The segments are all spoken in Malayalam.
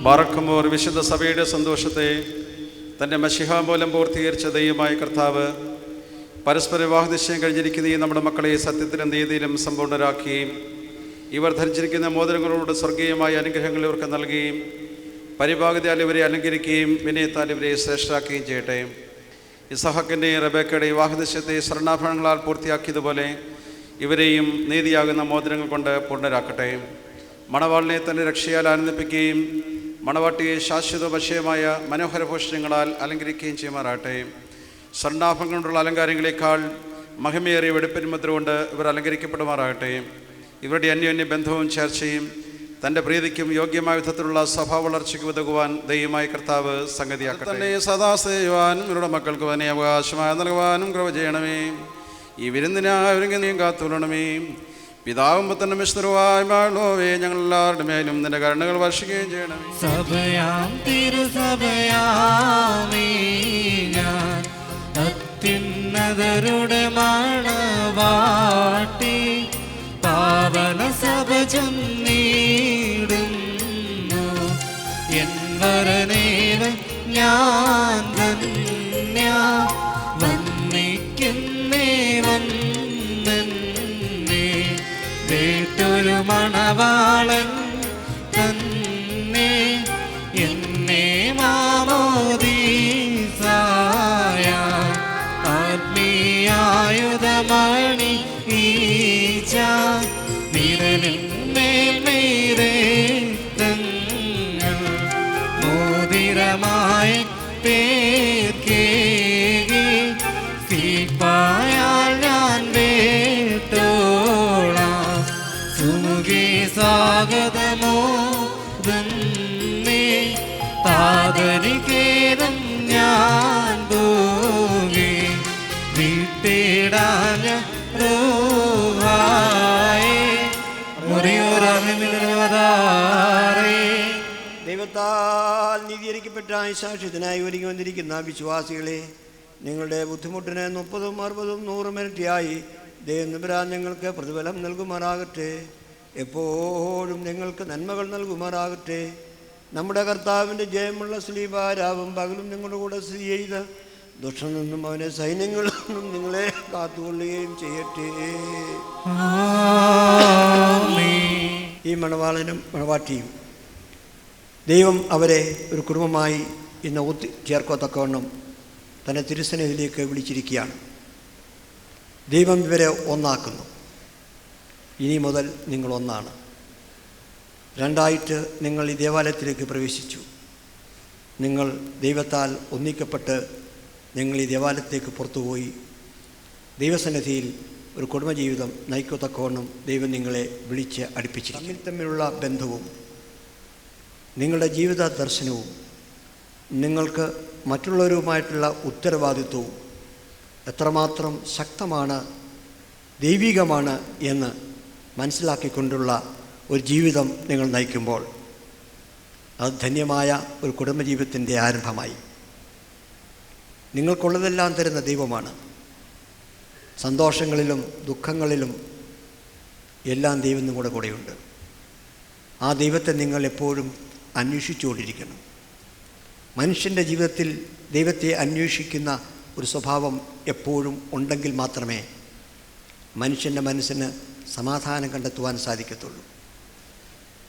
ബാറക്കുമോർ വിശുദ്ധ സഭയുടെ സന്തോഷത്തെ തൻ്റെ മശിഹാ മൂലം പൂർത്തീകരിച്ച ദൈവമായ കർത്താവ് പരസ്പര വിവാഹ നിശ്ചയം കഴിഞ്ഞിരിക്കുന്ന ഈ നമ്മുടെ മക്കളെ സത്യത്തിലും നീതിയിലും സമ്പൂർണ്ണരാക്കുകയും ഇവർ ധരിച്ചിരിക്കുന്ന മോതിരങ്ങളോട് സ്വർഗീയമായ അനുഗ്രഹങ്ങൾ ഇവർക്ക് നൽകുകയും പരിഭാഗതയാൽ ഇവരെ അലങ്കരിക്കുകയും വിനയത്താൽ ഇവരെ ശ്രേഷ്ഠരാക്കുകയും ചെയ്യട്ടെ. ഇസഹാക്കിൻ്റെയും റബേക്കയുടെയും വിവാഹ നിശ്ചയത്തെ സ്വർണ്ണാഭരണങ്ങളാൽ പൂർത്തിയാക്കിയതുപോലെ ഇവരെയും നീതിയാകുന്ന മോതിരങ്ങൾ കൊണ്ട് പൂർണ്ണരാക്കട്ടെ. മണവാളിനെ തൻ്റെ രക്ഷയാൽ ആനന്ദിപ്പിക്കുകയും മണവാട്ടിയെ ശാശ്വത വശയമായ മനോഹരഭൂഷണങ്ങളാൽ അലങ്കരിക്കുകയും ചെയ്യുമാറാട്ടെ. സ്വർണ്ണാഭരണം കൊണ്ടുള്ള അലങ്കാരങ്ങളെക്കാൾ മഹിമയേറിയ വെടിപ്പിൻ മുദ്ര കൊണ്ട് ഇവർ അലങ്കരിക്കപ്പെടുമാറാകട്ടെ. ഇവരുടെ അന്യോന്യ ബന്ധവും ചേർച്ചയും തൻ്റെ പ്രീതിക്കും യോഗ്യമായ വിധത്തിലുള്ള സ്വഭാവ വളർച്ചയ്ക്ക് ഉതകുവാൻ ദൈവമായ കർത്താവ് സംഗതിയാക്കട്ടെ. തന്നെ സദാ സേവാനും ഇവരുടെ മക്കൾക്ക് തന്നെ അവകാശമായി നൽകുവാനും കൃപ ചെയ്യണമേ. ഈ വിരുന്നിനായും കാത്തുകൊള്ളണമേ. പിതാവും പുത്രനും വിശുദ്ധരുമായുള്ളവേ, ഞങ്ങൾ എല്ലാവരുടെ മേലും നിന്റെ കരുണകൾ വർഷിക്കുകയും ചെയ്യണമേ. സഭയാം തിരുസഭയാമേ ഞാൻ അത്യുന്നതരുടെ മണവാട്ടി പാവന സഭ ചൊന്നിടുന്നു എൻ വരനേവൻ ഞാൻ ധന്യ വന്ദിക്കുന്നേ വന്ദനേ വേട്ടൊരു മണവാളൻ തന്നെ എന്നെ മാമോദീസായ ആത്മീയായുധമണി ഈച്ച വിരലിന്മേൽമേരേ തങ്ങൾ മോതിരമായ പേർക്കേകി സീപ്പായാൽ ഞാൻ വേട്ടോളാം സുമുഖി സ്വാഗതമോ ദന്നേ താതനികേതം ഞാൻ പോകെ വീട്ടിടാഞ്ഞ ദൈവത്താൽ നീതീകരിക്കപ്പെട്ട സാക്ഷ്യത്തിനായി ഒരുങ്ങി വന്നിരിക്കുന്ന വിശ്വാസികളെ, നിങ്ങളുടെ ബുദ്ധിമുട്ടിന് 30, 60, 100 ഇരട്ടിയായി ദൈവം നമ്പുരാൻ നിങ്ങൾക്ക് പ്രതിഫലം നൽകുമാറാകട്ടെ. എപ്പോഴും നിങ്ങൾക്ക് നന്മകൾ നൽകുമാറാകട്ടെ. നമ്മുടെ കർത്താവിൻ്റെ ജയമുള്ള സ്ലീബാരാവും പകലും നിങ്ങളുടെ കൂടെ സ്ഥിതി ചെയ്ത് ദുഷ്ടൻ നിന്നും അവനെ സൈന്യങ്ങളിൽ നിന്നും നിങ്ങളെ കാത്തുകൊള്ളുകയും ചെയ്യട്ടെ. ഈ മണവാളനും മണവാട്ടിയും ദൈവം അവരെ ഒരു കുടുംബമായി ഇന്ന് ചേർക്കത്തക്കവണ്ണം തന്നെ തിരുസന്നിധിയിലേക്ക് വിളിച്ചിരിക്കുകയാണ്. ദൈവം ഇവരെ ഒന്നാക്കുന്നു. ഇനി മുതൽ നിങ്ങൾ ഒന്നാണ്. രണ്ടായിട്ട് നിങ്ങൾ ഈ ദേവാലയത്തിലേക്ക് പ്രവേശിച്ചു. നിങ്ങൾ ദൈവത്താൽ ഒന്നിക്കപ്പെട്ട് നിങ്ങൾ ഈ ദേവാലയത്തേക്ക് പുറത്തുപോയി ദൈവസന്നിധിയിൽ ഒരു കുടുംബജീവിതം നയിക്കത്തക്കവണ്ണം ദൈവം നിങ്ങളെ വിളിച്ച് അടുപ്പിച്ചിരിക്കും. തമ്മിലുള്ള ബന്ധവും നിങ്ങളുടെ ജീവിത ദർശനവും നിങ്ങൾക്ക് മറ്റുള്ളവരുമായിട്ടുള്ള ഉത്തരവാദിത്വവും എത്രമാത്രം ശക്തമാണ്, ദൈവികമാണ് എന്ന് മനസ്സിലാക്കിക്കൊണ്ടുള്ള ഒരു ജീവിതം നിങ്ങൾ നയിക്കുമ്പോൾ അത് ധന്യമായ ഒരു കുടുംബജീവിതത്തിൻ്റെ ആരംഭമായി. നിങ്ങൾക്കുള്ളതെല്ലാം തരുന്ന ദൈവമാണ്. സന്തോഷങ്ങളിലും ദുഃഖങ്ങളിലും എല്ലാം ദൈവം നിങ്ങളുടെ കൂടെയുണ്ട്. ആ ദൈവത്തെ നിങ്ങൾ എപ്പോഴും അന്വേഷിച്ചുകൊണ്ടിരിക്കണം. മനുഷ്യൻ്റെ ജീവിതത്തിൽ ദൈവത്തെ അന്വേഷിക്കുന്ന ഒരു സ്വഭാവം എപ്പോഴും ഉണ്ടെങ്കിൽ മാത്രമേ മനുഷ്യൻ്റെ മനസ്സിന് സമാധാനം കണ്ടെത്തുവാൻ സാധിക്കത്തുള്ളൂ.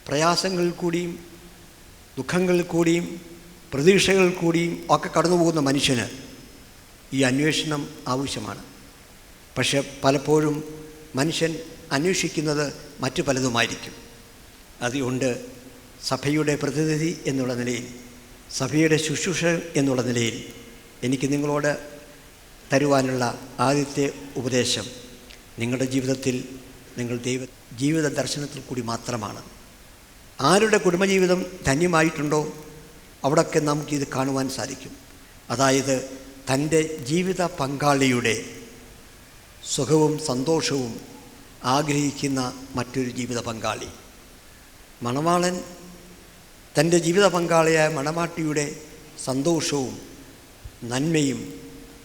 പ്രയാസങ്ങളിൽ കൂടിയും ദുഃഖങ്ങളിൽ കൂടിയും പ്രതീക്ഷകളിൽ കൂടിയും ഒക്കെ കടന്നു പോകുന്ന മനുഷ്യന് ഈ അന്വേഷണം ആവശ്യമാണ്. പക്ഷെ പലപ്പോഴും മനുഷ്യൻ അന്വേഷിക്കുന്നത് മറ്റു പലതുമായിരിക്കും. അതുകൊണ്ട് സഭയുടെ പ്രതിനിധി എന്നുള്ള നിലയിൽ, സഭയുടെ ശുശ്രൂഷ എന്നുള്ള നിലയിൽ എനിക്ക് നിങ്ങളോട് തരുവാനുള്ള ആദ്യത്തെ ഉപദേശം, നിങ്ങളുടെ ജീവിതത്തിൽ നിങ്ങൾ ജീവിത ദർശനത്തിൽ കൂടി മാത്രമാണ്. ആരുടെ കുടുംബജീവിതം ധന്യമായിട്ടുണ്ടോ അവിടെയൊക്കെ നമുക്കിത് കാണുവാൻ സാധിക്കും. അതായത് തൻ്റെ ജീവിത പങ്കാളിയുടെ സുഖവും സന്തോഷവും ആഗ്രഹിക്കുന്ന മറ്റൊരു ജീവിത പങ്കാളി. മണവാളൻ തൻ്റെ ജീവിത പങ്കാളിയായ മണവാട്ടിയുടെ സന്തോഷവും നന്മയും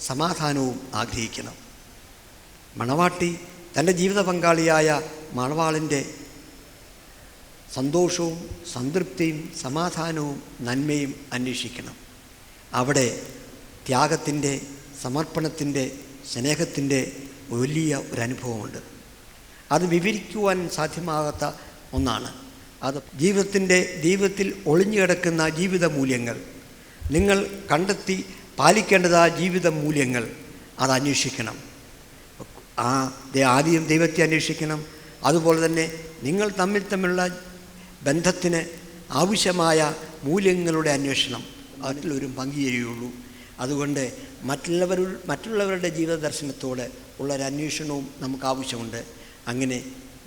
സമാധാനവും ആഗ്രഹിക്കണം. മണവാട്ടി തൻ്റെ ജീവിത പങ്കാളിയായ മണവാളിൻ്റെ സന്തോഷവും സംതൃപ്തിയും സമാധാനവും നന്മയും അന്വേഷിക്കണം. അവിടെ ത്യാഗത്തിൻ്റെ, സമർപ്പണത്തിൻ്റെ, സ്നേഹത്തിൻ്റെ വലിയ ഒരു അനുഭവമുണ്ട്. അത് വിവരിക്കുവാൻ സാധ്യമാകാത്ത ഒന്നാണ്. അത് ജീവിതത്തിൽ ഒളിഞ്ഞു കിടക്കുന്ന ജീവിത മൂല്യങ്ങൾ നിങ്ങൾ കണ്ടെത്തി പാലിക്കേണ്ടതായ ജീവിത മൂല്യങ്ങൾ അത് അന്വേഷിക്കണം. ആദ്യം ദൈവത്തെ അന്വേഷിക്കണം. അതുപോലെ തന്നെ നിങ്ങൾ തമ്മിലുള്ള ബന്ധത്തിന് ആവശ്യമായ മൂല്യങ്ങളുടെ അന്വേഷണം അതിലൊരു പങ്കുചേരുകയുള്ളൂ. അതുകൊണ്ട് മറ്റുള്ളവരുടെ ജീവിത ദർശനത്തോട് ഉള്ളൊരു അന്വേഷണവും നമുക്ക് ആവശ്യമുണ്ട്. അങ്ങനെ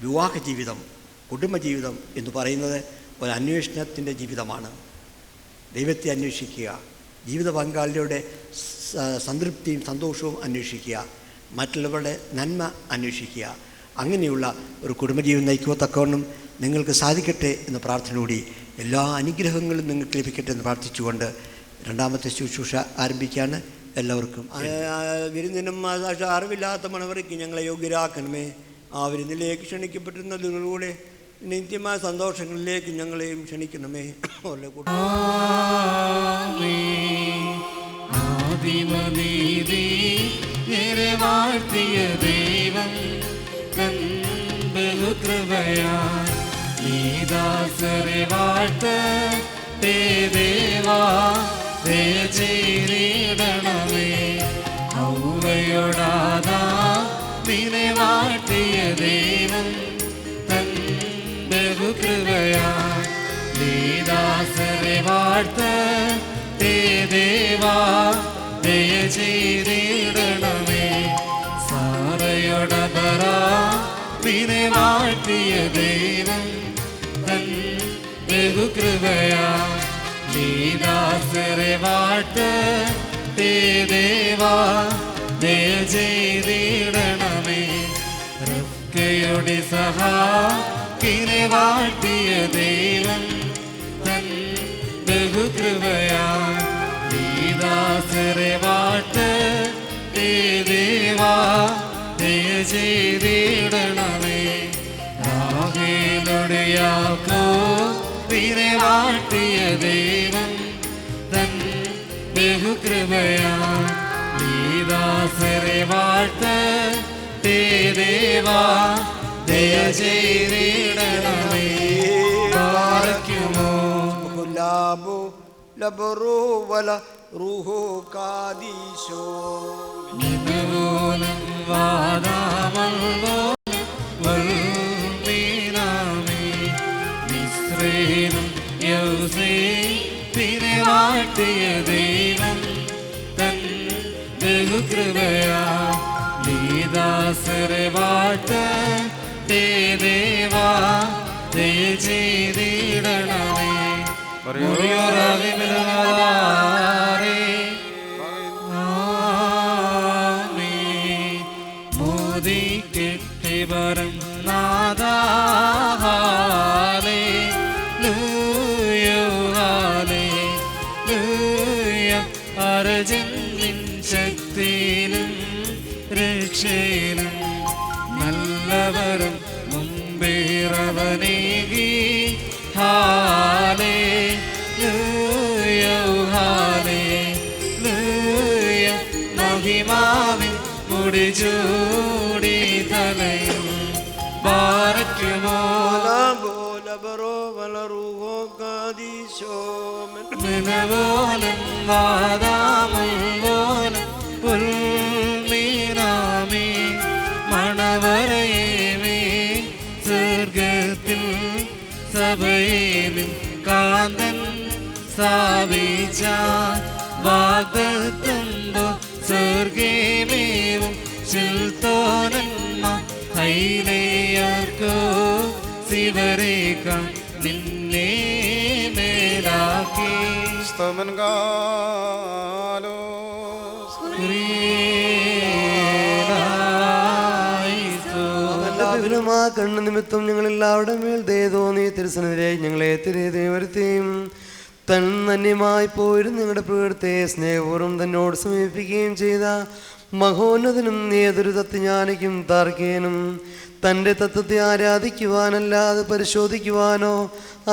വിവാഹ ജീവിതം, കുടുംബജീവിതം എന്ന് പറയുന്നത് ഒരു അന്വേഷണത്തിൻ്റെ ജീവിതമാണ്. ദൈവത്തെ അന്വേഷിക്കുക, ജീവിത പങ്കാളിയുടെ സംതൃപ്തിയും സന്തോഷവും അന്വേഷിക്കുക, മറ്റുള്ളവരുടെ നന്മ അന്വേഷിക്കുക. അങ്ങനെയുള്ള ഒരു കുടുംബജീവിതം നയിക്കത്തക്കവണ്ണം നിങ്ങൾക്ക് സാധിക്കട്ടെ എന്ന പ്രാർത്ഥനയോടെ എല്ലാ അനുഗ്രഹങ്ങളും നിങ്ങൾക്ക് ലഭിക്കട്ടെ എന്ന് പ്രാർത്ഥിച്ചുകൊണ്ട് രണ്ടാമത്തെ ശുശ്രൂഷ ആരംഭിക്കുകയാണ്. എല്ലാവർക്കും വിരുന്നിനും അറിവില്ലാത്ത മണവരയ്ക്ക് ഞങ്ങളെ യോഗ്യരാക്കണമേ. ആ വിരുന്നിലേക്ക് ക്ഷണിക്കപ്പെട്ടിരുന്നതിലൂടെ നിത്യമായ സന്തോഷങ്ങളിലേക്ക് ഞങ്ങളെയും ക്ഷണിക്കണമേ. നിന്നെ വാഴ്ത്തിയ ദൈവം തൻ ബഹുകൃപയാ ദാസരെ വാഴ്ത്ത ദേവാ ദയ ചെയ്തിടണമേ. സാറയോടപറ നിന്നെ വാഴ്ത്തിയ ദൈവം തൻ ബഹുകൃപയാ ദാസരെ വാഴ്ത്ത ദേവാ ദയ ചെയ്തിടണമേ. റഫ്കയുടെ സഹാക്കിനെ വാഴ്ത്തിയ ദൈവം തൻ ബഹുകൃപയാ ദാസരെ വാഴ്ത്ത ദേവാ ദയ ചെയ്തിടണമേ. രാഹേലുടെ യാക്കോബിനെ വാഴ്ത്തിയ ദൈവം തൻ ബഹുകൃപയാ ദാസരെ വാഴ്ത്ത ദേവാ ദയ ചെയ്തിടണമേ. യൗസേപ്പിനെ വാഴ്ത്തിയ ദൈവം തൻ ബഹുകൃപയാ ദാസരെ വാഴ്ത്ത ദേവാ ദയ ചെയ്തിടണമേ. മോദി കെട്ടിവരം നാദാലേ ലൂയോലേ ലൂയ അർജന്റിൻ ശക്തിയിലും രക്ഷയിലും നല്ലവരും മുമ്പേറവനേകി ഹാലേ ലൂയ ഹാലേ ലൂയ മഹിമാവിൻ മുടിചൂടി തലയും ബാരക്കുമോ മിനവോലം വാദാമോലം പുൽമീനാമേ മണവരയേമേ സ്വർഗത്തിൽ സഭയിലും കാന്തൻ സ്ഥാപിച്ച വാഗ്ദത്തമ്പോ സ്വർഗമേവും ശിൽത്തോനന്മ ഹൈലയാർക്കോ ശിവരേക്കാം നിന്നെ മേലാക്കി സ്തമൻകാലോ കണ്ണു നിമിത്തം ഞങ്ങൾ എല്ലാവരുടെ മേൽ ദയ തോന്നി തിരുസന്നിധിയെ ഞങ്ങളെ തിരികെ വരുത്തുകയും തൻ ധന്യമായി പോയിരുന്നു ഞങ്ങളുടെ പ്രകൃതിയെ സ്നേഹപൂർവ്വം തന്നോട് സമീപിക്കുകയും ചെയ്ത മഹോന്നതനും ഏതൊരു തത്വജ്ഞാനിക്കും താർക്കേനും തൻ്റെ തത്വത്തെ ആരാധിക്കുവാനല്ലാതെ പരിശോധിക്കുവാനോ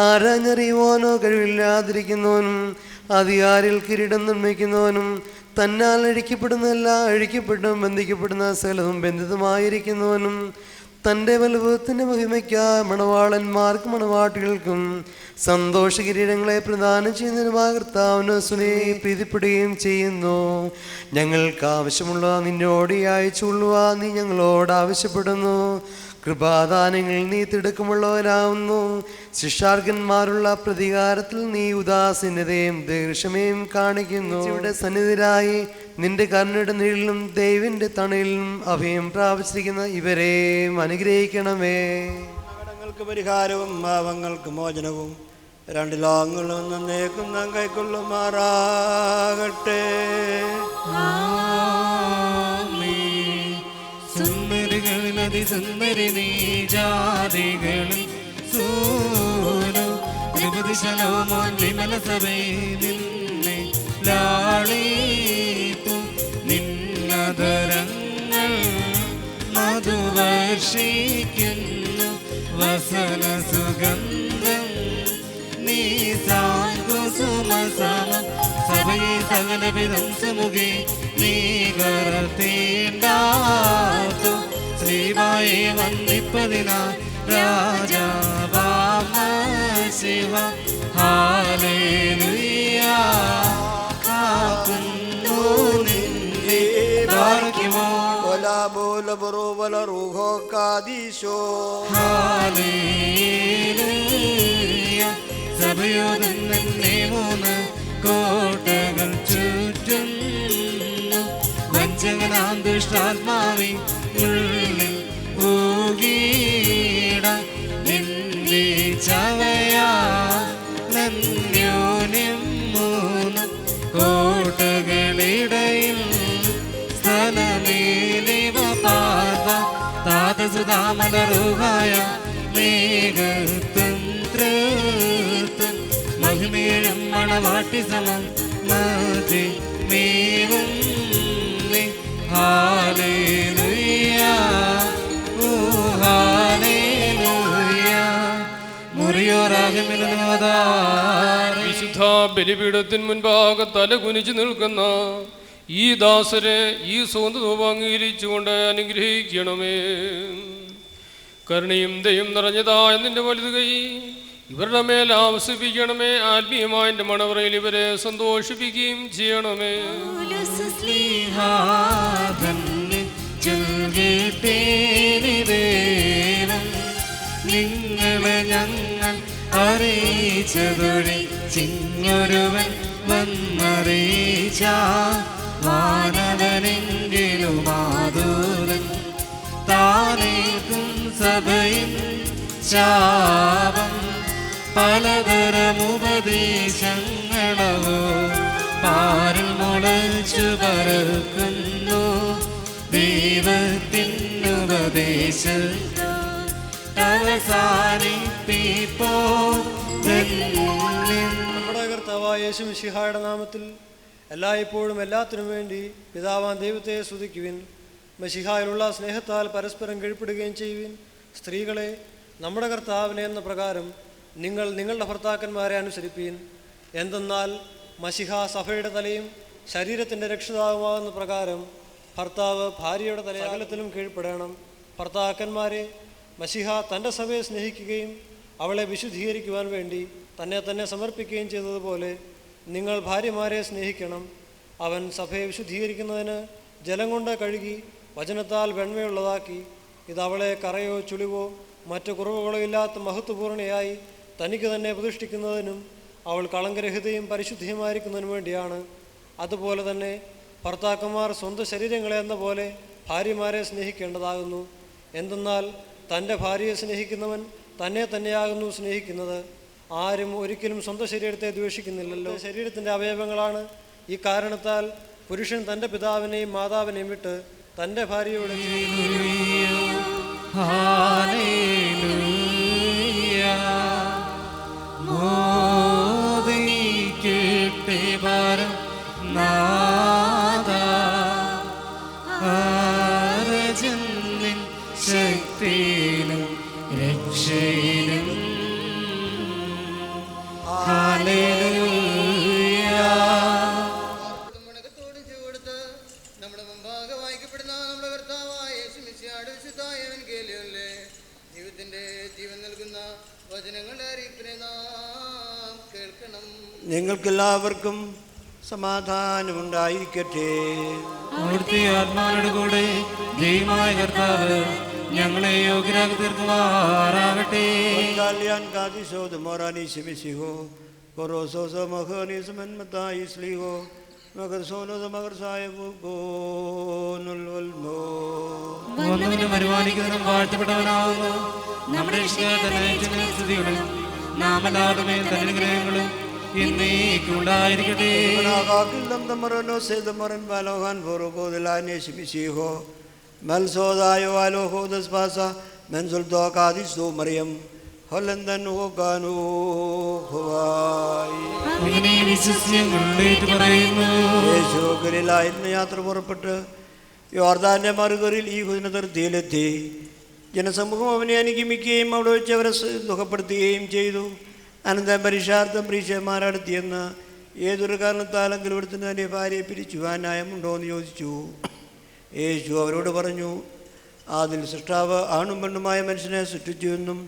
ആരാഞ്ഞറിയുവാനോ കഴിവില്ലാതിരിക്കുന്നവനും അധികാരികൾ കിരീടം നിർമ്മിക്കുന്നവനും തന്നാൽ അഴിക്കപ്പെടുന്നതെല്ലാം അഴിക്കപ്പെട്ടും ബന്ധിക്കപ്പെടുന്ന സകലതും ബന്ധിതമായിരിക്കുന്നവനും തൻ്റെ വലുപ്പത്തിൻ്റെ മഹിമയ്ക്കായി മണവാളന്മാർക്കും മണവാട്ടികൾക്കും സന്തോഷ കിരീടങ്ങളെ പ്രദാനം ചെയ്യുന്നതിനുമായ കർത്താവിന് സുനെ പ്രീതിപ്പെടുകയും ചെയ്യുന്നു. ഞങ്ങൾക്ക് ആവശ്യമുള്ള നിന്നോട് അയച്ചുകൊള്ളുക നീ ഞങ്ങളോട് ആവശ്യപ്പെടുന്നു. കൃപാദാനങ്ങൾ നീ തിടുക്കമുള്ളവരാവുന്നു. ശിക്ഷാർഹന്മാരുള്ള പ്രതികാരത്തിൽ നീ ഉദാസീനതയും ദീർഘക്ഷമയും കാണിക്കുന്നു. ഇവിടെ സന്നിധിരായി നിന്റെ കരുണയുടെ നിഴലിലും ദൈവന്റെ തണലിലും അഭയം പ്രാപിച്ചിരിക്കുന്ന ഇവരെയും അനുഗ്രഹിക്കണമേ. കടങ്ങൾക്ക് പരിഹാരവും പാപങ്ങൾക്ക് മോചനവും രണ്ട് ലോകങ്ങളും നന്നേക്കും നാം കൈക്കൊള്ളുമാറാകട്ടെ. സുന്ദരികളിൽ അതിസുന്ദരി നീ ജാതികളിൽ സൂനു ത്രിപതിശലോമോൻ വിമല സഭയിൽ നിന്നെ ലാളിത്തു നിന്നതരങ്ങൾ മധുവർഷിക്കുന്നു വസന സുഗന്ധം നീ സാകുസുമസമം സഭയെ സകലവിധം സുമുഖി നീ കരത്തേണ്ടാത്തു ശ്രീവായെ വന്നിപ്പതിനാ രാജാവാമ ശിവ ഹാലേലുയ കാക്കുന്നു നിന്നെ ഭാഗ്യമോ ബോല ബറോബല റൂഹോ കാദീശോ ഹാലേലുയ സഭയോധൻ തന്നെ മൂന്ന് കോട്ടകൾ ചുറ്റുന്നു വഞ്ചകനാം ദുഷ്ടാത്മാവി ഉള്ളിൽ ഊകീട നിന്റെ ചവയാ നന്യോന്യം മൂന്ന് കോട്ടകളിടയിൽ സ്ഥലമേലിവ പാർവ താതസുതാമലറുഹായ മേഘത്തും തൃത്തും മഹിമേഴും മണവാട്ടി സമം മതി മേവും ഹാലേലുയ ഓ ഹാലേലുയ മുറിയോറാകമിലുന്നതാർ വിശുദ്ധ ബലിപീഠത്തിന് മുൻപാകെ തല കുനിച്ചു നിൽക്കുന്ന ഈ ദാസരെ ഈ സ്വന്തം അംഗീകരിച്ചുകൊണ്ട് അനുഗ്രഹിക്കണമേ. കരുണയും ദയും നിറഞ്ഞതായ നിന്റെ വലുത് കൈ ഇവരുടെ മേൽ ആവസിപ്പിക്കണമേ. ആത്മീയമായ എൻ്റെ മണവറയിൽ ഇവരെ സന്തോഷിപ്പിക്കുകയും ചെയ്യണമേ. നിങ്ങളെ ഞങ്ങൾ അറിയിച്ചതൊഴി ചിങ്ങൊരുവൻ വന്നറിയിച്ച വാനവനെങ്കിലും മാതൂരൻ താനേക്കും സഭയിൽ ശാപം പലതരമുപദേശങ്ങളവോ പാരിൽ മുളച്ചു പറക്കുന്നു ദൈവത്തിനുപദേശം അവസാനിപ്പിപ്പോ. നമ്മുടെ കർത്താവായ യേശു മിശിഹായുടെ നാമത്തിൽ എല്ലായ്പ്പോഴും എല്ലാത്തിനും വേണ്ടി പിതാവാൻ ദൈവത്തെ സ്തുതിക്കുവിൻ. മിശിഹായിലുള്ള സ്നേഹത്താൽ പരസ്പരം കീഴ്പ്പെടുകയും ചെയ്യുവിൻ. സ്ത്രീകളെ, നമ്മുടെ കർത്താവിനെ എന്ന പ്രകാരം നിങ്ങൾ നിങ്ങളുടെ ഭർത്താക്കന്മാരെ അനുസരിപ്പീൻ. എന്തെന്നാൽ മശിഹ സഭയുടെ തലയും ശരീരത്തിൻ്റെ രക്ഷിതാവുമാകുന്ന പ്രകാരം ഭർത്താവ് ഭാര്യയുടെ തലയാകലത്തിലും കീഴ്പ്പെടണം. ഭർത്താക്കന്മാരെ, മശിഹ തൻ്റെ സഭയെ സ്നേഹിക്കുകയും അവളെ വിശുദ്ധീകരിക്കുവാൻ വേണ്ടി തന്നെ സമർപ്പിക്കുകയും ചെയ്തതുപോലെ നിങ്ങൾ ഭാര്യമാരെ സ്നേഹിക്കണം. അവൻ സഭയെ വിശുദ്ധീകരിക്കുന്നതിന് ജലം കൊണ്ട് കഴുകി വചനത്താൽ വെണ്മയുള്ളതാക്കി. ഇത് അവളെ കറയോ ചുളിവോ മറ്റു കുറവുകളോ ഇല്ലാത്ത മഹത്വപൂർണയായി തനിക്ക് തന്നെ പ്രതിഷ്ഠിക്കുന്നതിനും അവൾ കളങ്കരഹിതയും പരിശുദ്ധിയുമായിരിക്കുന്നതിനും വേണ്ടിയാണ്. അതുപോലെ തന്നെ ഭർത്താക്കന്മാർ സ്വന്തം ശരീരങ്ങളെ എന്ന പോലെ ഭാര്യമാരെ സ്നേഹിക്കേണ്ടതാകുന്നു. എന്തെന്നാൽ തൻ്റെ ഭാര്യയെ സ്നേഹിക്കുന്നവൻ തന്നെയാകുന്നു സ്നേഹിക്കുന്നത്. ആരും ഒരിക്കലും സ്വന്തം ശരീരത്തെ ദ്വേഷിക്കുന്നില്ലല്ലോ. ശരീരത്തിൻ്റെ അവയവങ്ങളാണ്. ഈ കാരണത്താൽ പുരുഷൻ തൻ്റെ പിതാവിനെയും മാതാവിനെയും വിട്ട് തൻ്റെ ഭാര്യയോട് നിങ്ങൾക്കെല്ലാവർക്കും സമാധാനമുണ്ടായിരിക്കട്ടെ. അവിടുത്തെ ആത്മാവിനോട് കൂടെ ദൈവമായ കർത്താവ് ഞങ്ങളെ യോഗ്യരാക്കി തീർക്കുമാറാകട്ടെ. കല്യാൺ കാതിശോധ മോറാനീശ് മിശിഹോ കൊറോസോസോ മഹോനീസ് മന്മത്തായി സ്ലീഹോ മകർ സോനോദ മകർ സായബുൽമോ. ഒന്നിനും പരിപാലിക്കുന്നതിനും വാഴ്ത്തപ്പെട്ടവനാകുന്നു നമ്മുടെ സ്തുതികളും നാം എല്ലാവരുടെ തന്നെ ഗ്രഹങ്ങളും എന്നേക്കും ഉണ്ടായിരിക്കട്ടെ. മൽസോദായോ ആലോഹോ ദസ്പാസ മെൻസുൽദോ കാദിസ്ദോ മറിയം ഹൊലന്തൻ ഹോകാനോ ഹോവായി. അങ്ങനെ വിശ്വസ്യങ്ങളിലേക്ക് പറയുന്നു. യേശു ഗലീലായിൽ യാത്ര പുറപ്പെട്ട് യോർദാന്റെ മറുകറിൽ ഈ ഹുദിനതിർത്തിയിലെത്തി. ജനസമൂഹം അവനെ അനുഗമിക്കുകയും അവിടെ വെച്ച് അവരെ ദുഃഖപ്പെടുത്തുകയും ചെയ്തു. അനന്തരം പരീക്ഷാർത്ഥം പരീക്ഷന്മാരടുത്തിയെന്ന് ഏതൊരു കാരണത്താലെങ്കിലും ഇവിടുത്തെ എൻ്റെ ഭാര്യയെ പിരിച്ചുവാൻ ന്യായമുണ്ടോ എന്ന് ചോദിച്ചു. യേശു അവരോട് പറഞ്ഞു, അതിൽ സൃഷ്ടാവ് ആണും പെണ്ണുമായ മനുഷ്യനെ സൃഷ്ടിച്ചു എന്നും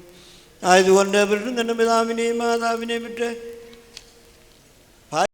ആയതുകൊണ്ട് പുരുഷൻ തൻ്റെ പിതാവിനെയും മാതാവിനെയും വിട്ട്